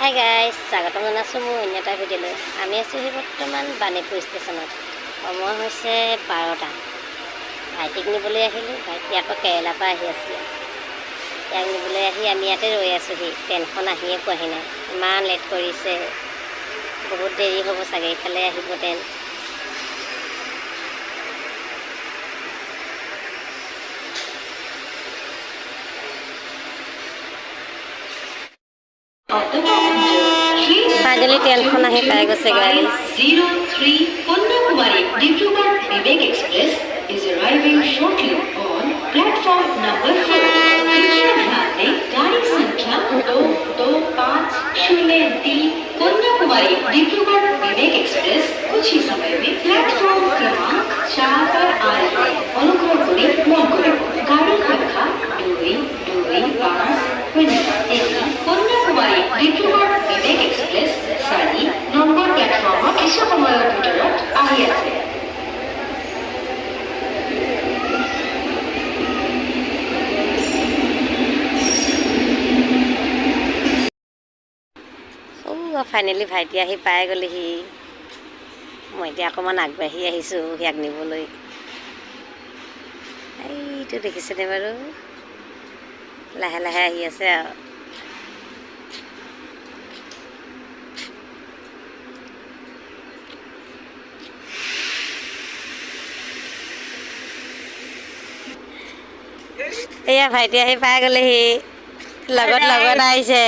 Hi guys, স্বাগতম জনাইছোঁ মোৰ অন্য এটা ভিডিঅ'লৈ। আমি আছোঁহি বৰ্তমান বাণীপুৰ ষ্টেচনত। সময় হৈছে 12টা। ভাইটিক নিবলৈ আহিলোঁ। ভাইটি আকৌ কেৰেলাৰ পৰা আহি আছিলে। ইয়াক নিবলৈ আহি আমি ইয়াতে ৰৈ আছোঁহি। ট্ৰেইনখন আহিয়ে পোৱাহি নাই, ইমান লেট কৰিছে। বহুত দেৰি হ'ব চাগে, ইফালে আহিব ট্ৰেইন। ফাইনেলি ট্ৰেইনখন আহি পাই গৈছে guys. 03 Kanyakumari Dibrugarh Vivek Express is arriving shortly on platform number 4. कृपया ध्यान दें, गाड़ी संख्या 2250 कन्याकुमारी डिब्रूगढ़ विवेक एक्सप्रेस कुछ ही समय में प्लेटफॉर्म क्रमांक 4 पर आ रही है। अनुग्रह করে মন করুন, গাড়ি সংখ্যা 2250 কন্যাকুমাৰী ডিব্ৰুগড় বিবেক এক্সপ্ৰেছ 4 নম্বৰ প্লেটফৰ্মত কিছু সময়ৰ ভিতৰত আহি আছে। ফাইনেলি ভাইটি আহি পাই গ'লেহি। মই এতিয়া অকণমান আগবাঢ়ি আহিছোঁ ইয়াক নিবলৈ। এইটো দেখিছেনে বাৰু, লাহে লাহে আহি আছে আৰু। এয়া ভাইটি আহি পাই গ'লেহি, লগত আহিছে।